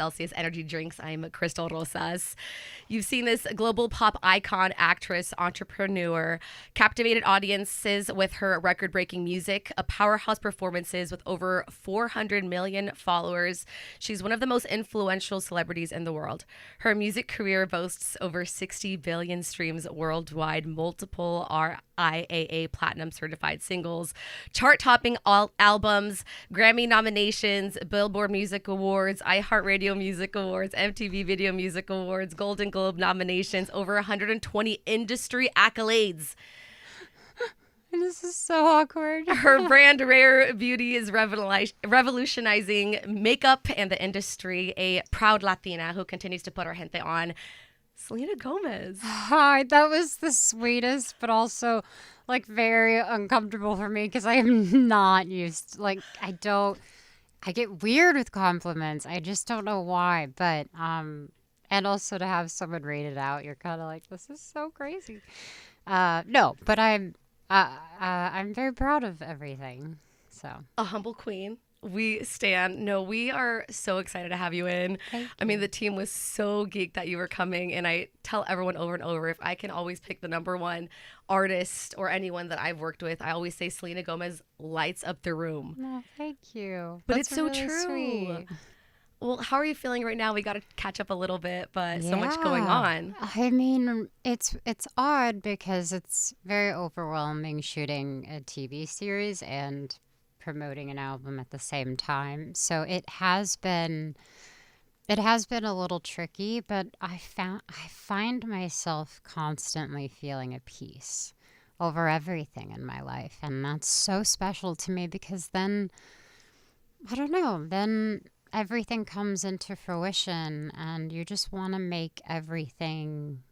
Celsius energy drinks. I'm Crystal Rosas. You've seen this global pop icon, actress, entrepreneur, captivated audiences with her record breaking music, a powerhouse performances with over 400 million followers. She's one of the most influential celebrities in the world. Her music career boasts over 60 billion streams worldwide, multiple RIAA platinum certified singles, chart topping albums, Grammy nominations, Billboard Music Awards, iHeartRadio Music Awards, MTV Video Music Awards, Golden Globe nominations, over 120 industry accolades. This is so awkward. Her brand Rare Beauty is revolutionizing makeup and the industry. A proud Latina who continues to put her gente on. Selena Gomez. Hi, that was the sweetest, but also like very uncomfortable for me because I am not used. I get weird with compliments. I just don't know why. But and also to have someone read it out, you're kind of like, this is so crazy. No, but I'm very proud of everything. So a humble queen. We stand. No, we are so excited to have you in. I mean, the team was so geeked that you were coming, and I tell everyone over and over, if I can always pick the number one artist or anyone that I've worked with, I always say Selena Gomez lights up the room. Oh, thank you. But That's it's so really true. Sweet. Well, how are you feeling right now? We got to catch up a little bit, but so much going on. I mean, it's odd because it's very overwhelming shooting a TV series and promoting an album at the same time. So it has been a little tricky, but I find myself constantly feeling at peace over everything in my life, and that's so special to me because then I don't know, then everything comes into fruition and you just want to make everything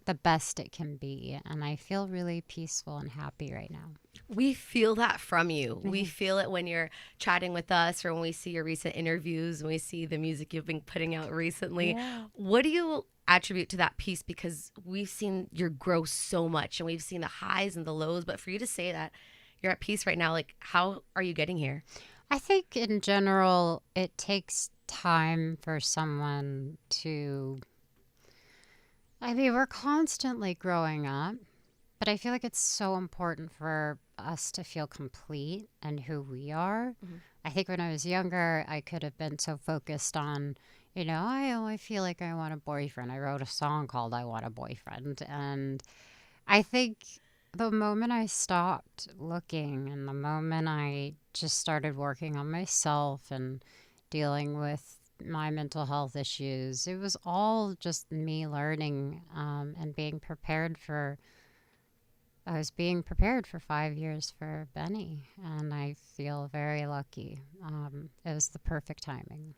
the best it can be. And I feel really peaceful and happy right now. We feel that from you. We feel it when you're chatting with us or when we see your recent interviews, when we see the music you've been putting out recently. Yeah. What do you attribute to that peace? Because we've seen your growth so much and we've seen the highs and the lows. But for you to say that you're at peace right now, like, how are you getting here? I think in general, it takes time for someone to... I mean, we're constantly growing up, but I feel like it's so important for us to feel complete in who we are. Mm-hmm. I think when I was younger, I could have been so focused on, I only feel like I want a boyfriend. I wrote a song called I Want a Boyfriend. And I think the moment I stopped looking and the moment I just started working on myself and dealing with my mental health issues, it was all just me learning and being prepared for... I was being prepared for 5 years for Benny, and I feel very lucky. It was the perfect timing.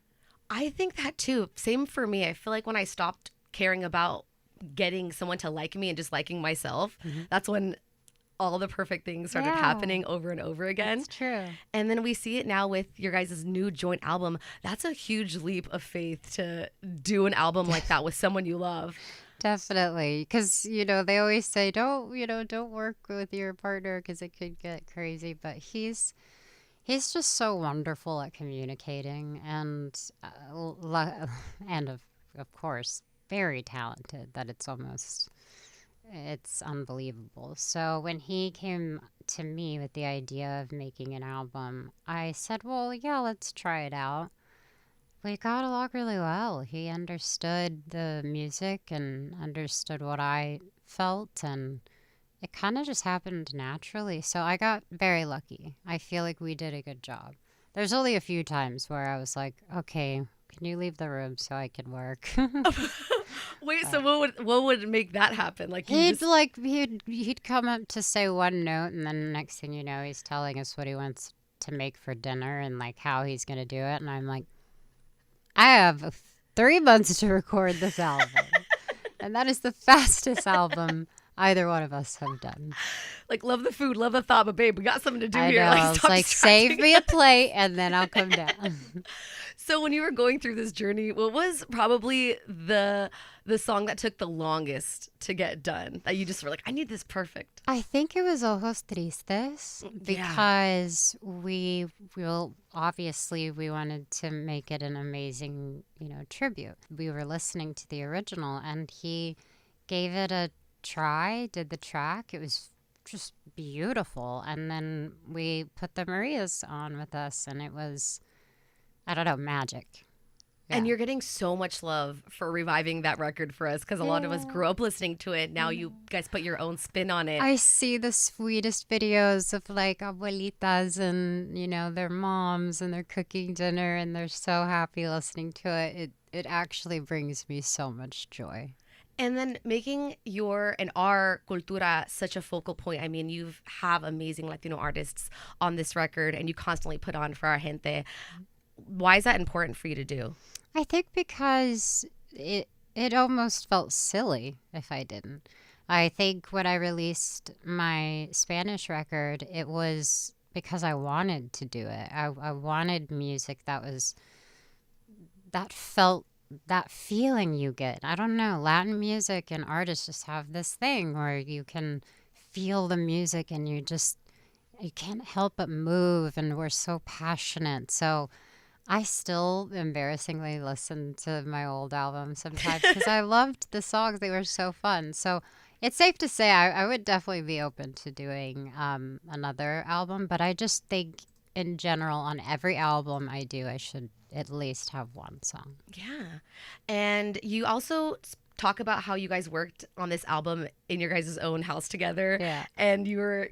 I think that too. Same for me. I feel like when I stopped caring about getting someone to like me and just liking myself, that's when all the perfect things started happening over and over again. That's true. And then we see it now with your guys' new joint album. That's a huge leap of faith to do an album like that with someone you love. Definitely. Because, they always say, don't work with your partner because it could get crazy. But he's just so wonderful at communicating and of course, very talented that it's unbelievable. So when he came to me with the idea of making an album, I said, well, yeah, let's try it out. We got along really well. He understood the music and understood what I felt, and it kind of just happened naturally. So I got very lucky. I feel like we did a good job. There's only a few times where I was like, okay, can you leave the room so I can work? Wait, so what would make that happen? Like he'd come up to say one note, and then the next thing you know, he's telling us what he wants to make for dinner and like how he's gonna do it, and I'm like, I have 3 months to record this album, and that is the fastest album either one of us have done. Like, love the food, love the thought, but babe, we got something to do I here. know. Like, It's stop like, distracting save me a plate and then I'll come down. So when you were going through this journey, what was probably the song that took the longest to get done? That you just were like, I need this perfect. I think it was Ojos Tristes Yeah. because obviously we wanted to make it an amazing, tribute. We were listening to the original and he gave it a try, did the track. It was just beautiful. And then we put the Marias on with us and it was, I don't know, magic. And Yeah. you're getting so much love for reviving that record for us because a lot of us grew up listening to it. Now you guys put your own spin on it. I see the sweetest videos of like abuelitas and, their moms and they're cooking dinner and they're so happy listening to it. It actually brings me so much joy. And then making your and our cultura such a focal point. I mean, you have amazing Latino artists on this record and you constantly put on for our gente. Why is that important for you to do? I think because it almost felt silly if I didn't. I think when I released my Spanish record, it was because I wanted to do it. I wanted music that felt that feeling you get. I don't know, Latin music and artists just have this thing where you can feel the music and you can't help but move, and we're so passionate. So I still embarrassingly listen to my old albums sometimes because I loved the songs. They were so fun. So it's safe to say I would definitely be open to doing another album. But I just think in general, on every album I do, I should at least have one song. Yeah. And you also talk about how you guys worked on this album in your guys' own house together. Yeah. And you were,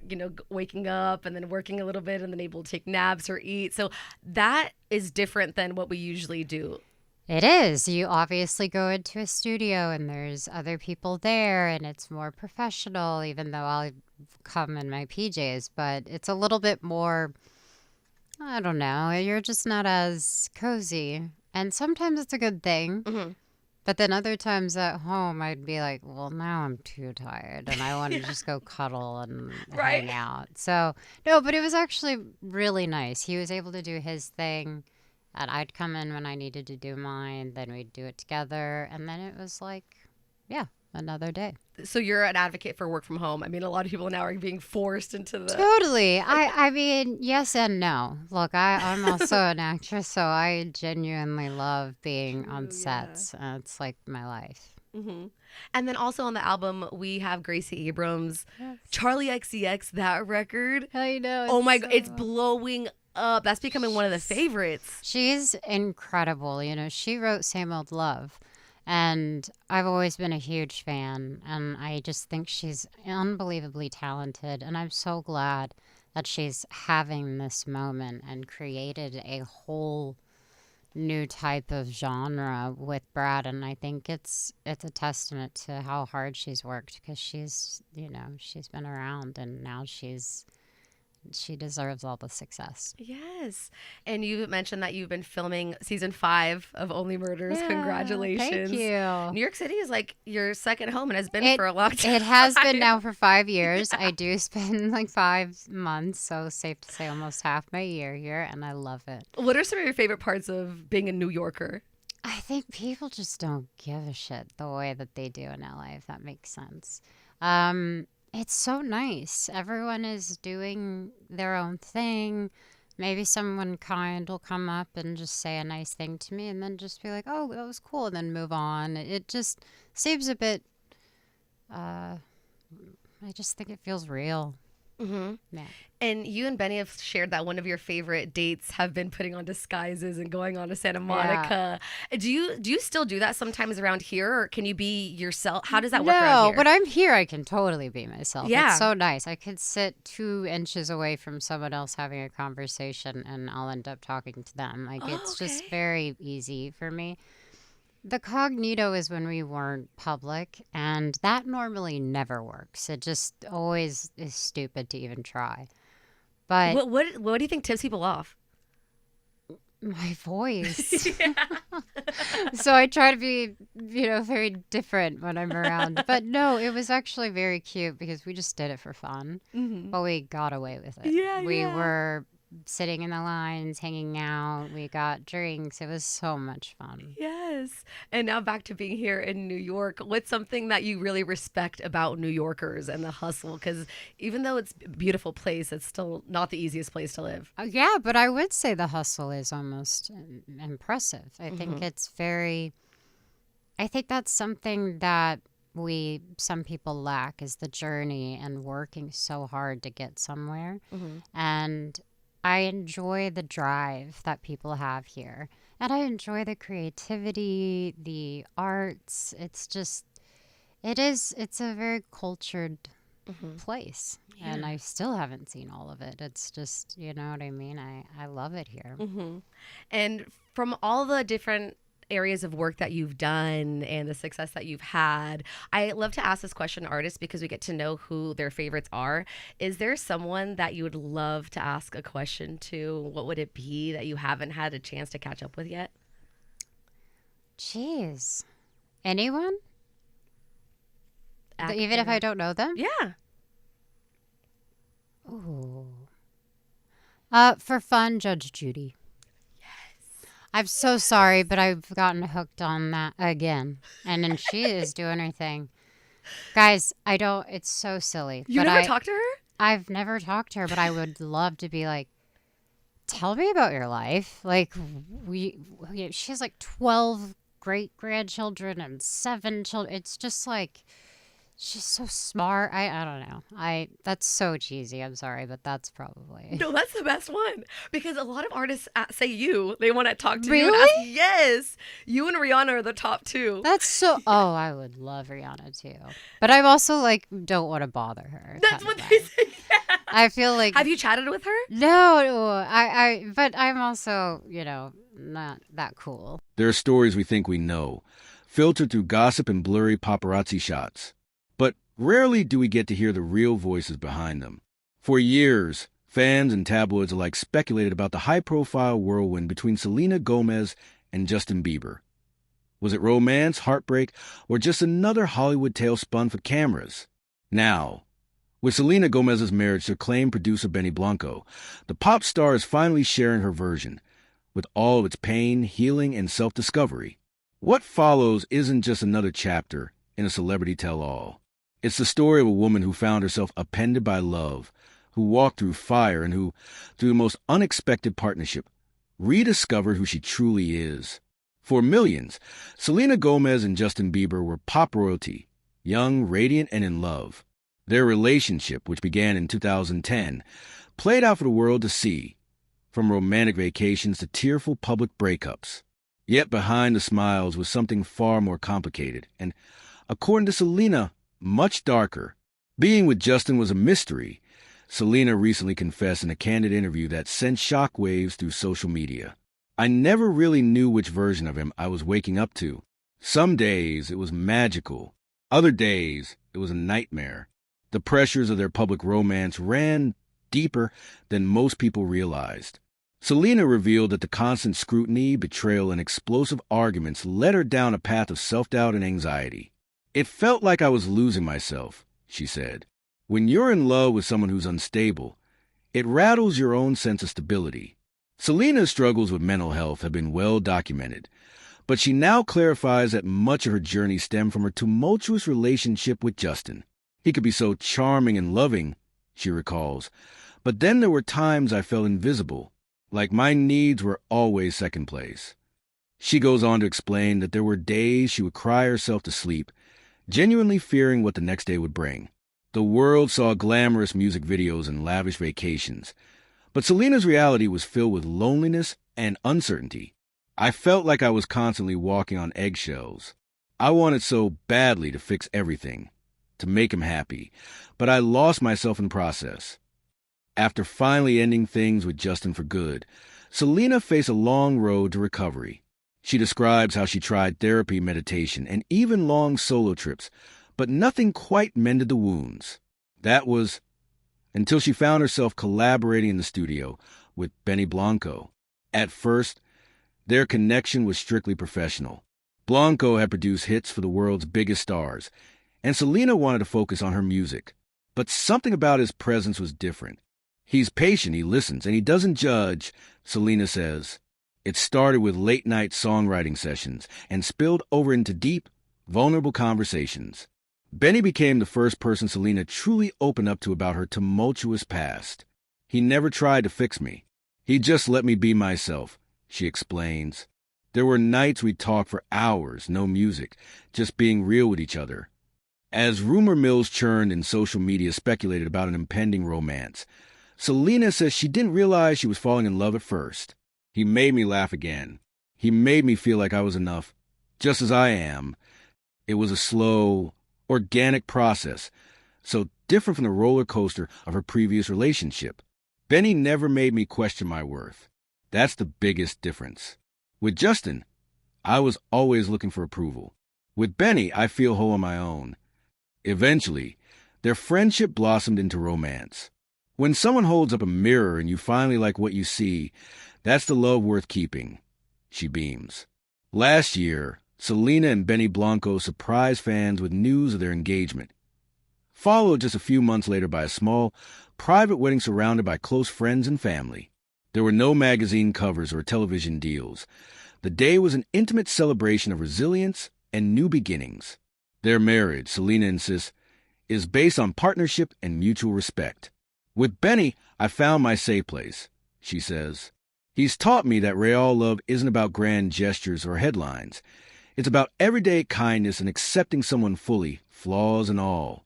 waking up and then working a little bit and then able to take naps or eat. So that is different than what we usually do. It is. You obviously go into a studio and there's other people there and it's more professional, even though I'll come in my PJs, but it's a little bit more, I don't know, you're just not as cozy. And sometimes it's a good thing. Mm-hmm. But then other times at home, I'd be like, well, now I'm too tired and I want to just go cuddle and Right. hang out. So, no, but it was actually really nice. He was able to do his thing and I'd come in when I needed to do mine. Then we'd do it together. And then it was like, yeah, another day. So you're an advocate for work from home. I mean, a lot of people now are being forced into the... Totally. I mean, yes and no. Look, I'm also an actress, so I genuinely love being on sets. It's like my life. Mm-hmm. And then also on the album, we have Gracie Abrams, Charlie XCX, that record. I know. Oh my God, it's blowing up. That's becoming one of the favorites. She's incredible. She wrote Same Old Love. And I've always been a huge fan. And I just think she's unbelievably talented. And I'm so glad that she's having this moment and created a whole new type of genre with Brad. And I think it's a testament to how hard she's worked because she's been around and now she deserves all the success. Yes. And you mentioned that you've been filming season 5 of Only Murders. Yeah, Congratulations. thank you. New York City is like your second home and has been for a long time. It has been now for 5 years. I do spend like 5 months, so safe to say almost half my year here, and I love it. What are some of your favorite parts of being a New Yorker? I think people just don't give a shit the way that they do in LA, if that makes sense. It's so nice. Everyone is doing their own thing. Maybe someone kind will come up and just say a nice thing to me and then just be like, oh, that was cool, and then move on. It just seems a bit, I just think it feels real. Mm-hmm. Yeah. And you and Benny have shared that one of your favorite dates have been putting on disguises and going on to Santa Monica. Do you still do that sometimes around here, or can you be yourself? How does that work around No, here? when I'm here, I can totally be myself. Yeah. It's so nice. I could sit 2 inches away from someone else having a conversation and I'll end up talking to them. Like, it's just very easy for me. The cognito is when we weren't public, and that normally never works. It just always is stupid to even try. But What do you think tips people off? my voice. So I try to be, very different when I'm around. But no, it was actually very cute because we just did it for fun. Hmm. But we got away with it. Yeah, We yeah. were sitting in the lines, hanging out. We got drinks. It was so much fun. Yes. And now back to being here in New York. What's something that you really respect about New Yorkers and the hustle? Because even though it's a beautiful place, it's still not the easiest place to live. Yeah, but I would say the hustle is almost impressive. Hmm. I think that's something that some people lack is the journey and working so hard to get somewhere. Hmm. And I enjoy the drive that people have here. And I enjoy the creativity, the arts. It's a very cultured Hmm. place. And Yeah. I still haven't seen all of it. It's just, you know what I mean? I love it here. Hmm. And from all the different areas of work that you've done and the success that you've had, I love to ask this question to artists because we get to know who their favorites are. Is there someone that you would love to ask a question to? What would it be that you haven't had a chance to catch up with yet? Jeez. Anyone? Even if I Actor. don't know them? Yeah. Ooh. For fun, Judge Judy. I'm so sorry, but I've gotten hooked on that again. And then she is doing her thing. Guys, it's so silly. You never talked to her? I've never talked to her, but I would love to be like, tell me about your life. Like, she has like 12 great grandchildren and 7 children. It's just like, she's so smart. I don't know. That's so cheesy. I'm sorry, but that's probably. No, that's the best one because a lot of artists say they want to talk to you and ask. Really? Yes, you and Rihanna are the top two. That's so. Oh, I would love Rihanna too, but I'm also like don't want to bother her. That's Kind of what they thing. say. Yeah. I feel like Have you chatted with her? no. But I'm also not that cool. There are stories we think we know, filtered through gossip and blurry paparazzi shots. But rarely do we get to hear the real voices behind them. For years, fans and tabloids alike speculated about the high-profile whirlwind between Selena Gomez and Justin Bieber. Was it romance, heartbreak, or just another Hollywood tale spun for cameras? Now, with Selena Gomez's marriage to acclaimed producer Benny Blanco, the pop star is finally sharing her version, with all of its pain, healing, and self-discovery. What follows isn't just another chapter in a celebrity tell-all. It's the story of a woman who found herself upended by love, who walked through fire, and who, through the most unexpected partnership, rediscovered who she truly is. For millions, Selena Gomez and Justin Bieber were pop royalty, young, radiant, and in love. Their relationship, which began in 2010, played out for the world to see, from romantic vacations to tearful public breakups. Yet behind the smiles was something far more complicated, and, according to Selena, much darker. Being with Justin was a mystery. Selena recently confessed in a candid interview that sent shockwaves through social media. I never really knew which version of him I was waking up to. Some days it was magical. Other days it was a nightmare. The pressures of their public romance ran deeper than most people realized. Selena revealed that the constant scrutiny, betrayal, and explosive arguments led her down a path of self-doubt and anxiety. It felt like I was losing myself, she said. When you're in love with someone who's unstable, it rattles your own sense of stability. Selena's struggles with mental health have been well documented, but she now clarifies that much of her journey stemmed from her tumultuous relationship with Justin. He could be so charming and loving, she recalls, but then there were times I felt invisible, like my needs were always second place. She goes on to explain that there were days she would cry herself to sleep, genuinely fearing what the next day would bring. The world saw glamorous music videos and lavish vacations, but Selena's reality was filled with loneliness and uncertainty. I felt like I was constantly walking on eggshells. I wanted so badly to fix everything, to make him happy, but I lost myself in the process. After finally ending things with Justin for good, Selena faced a long road to recovery. She describes how she tried therapy, meditation, and even long solo trips, but nothing quite mended the wounds. That was until she found herself collaborating in the studio with Benny Blanco. At first, their connection was strictly professional. Blanco had produced hits for the world's biggest stars, and Selena wanted to focus on her music. But something about his presence was different. He's patient, he listens, and he doesn't judge, Selena says. It started with late-night songwriting sessions and spilled over into deep, vulnerable conversations. Benny became the first person Selena truly opened up to about her tumultuous past. He never tried to fix me. He just let me be myself, she explains. There were nights we'd talk for hours, no music, just being real with each other. As rumor mills churned and social media speculated about an impending romance, Selena says she didn't realize she was falling in love at first. He made me laugh again. He made me feel like I was enough, just as I am. It was a slow, organic process, so different from the roller coaster of her previous relationship. Benny never made me question my worth. That's the biggest difference. With Justin, I was always looking for approval. With Benny, I feel whole on my own. Eventually, their friendship blossomed into romance. When someone holds up a mirror and you finally like what you see, that's the love worth keeping, she beams. Last year, Selena and Benny Blanco surprised fans with news of their engagement, followed just a few months later by a small, private wedding surrounded by close friends and family. There were no magazine covers or television deals. The day was an intimate celebration of resilience and new beginnings. Their marriage, Selena insists, is based on partnership and mutual respect. With Benny, I found my safe place, she says. He's taught me that real love isn't about grand gestures or headlines. It's about everyday kindness and accepting someone fully, flaws and all.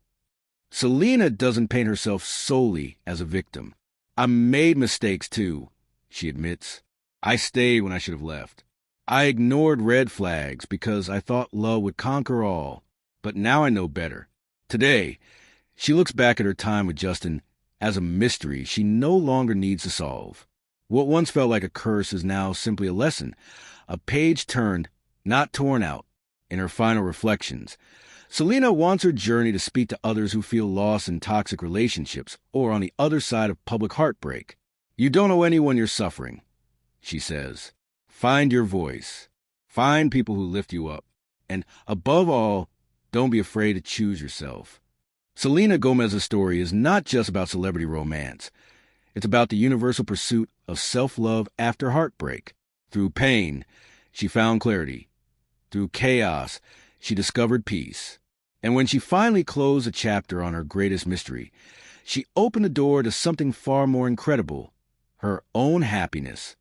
Selena doesn't paint herself solely as a victim. I made mistakes too, she admits. I stayed when I should have left. I ignored red flags because I thought love would conquer all. But now I know better. Today, she looks back at her time with Justin as a mystery she no longer needs to solve. What once felt like a curse is now simply a lesson, a page turned, not torn out. In her final reflections, Selena wants her journey to speak to others who feel lost in toxic relationships or on the other side of public heartbreak. You don't owe anyone your suffering, she says. Find your voice. Find people who lift you up. And above all, don't be afraid to choose yourself. Selena Gomez's story is not just about celebrity romance. It's about the universal pursuit of self-love after heartbreak. Through pain, she found clarity. Through chaos, she discovered peace. And when she finally closed a chapter on her greatest mystery, she opened the door to something far more incredible, her own happiness.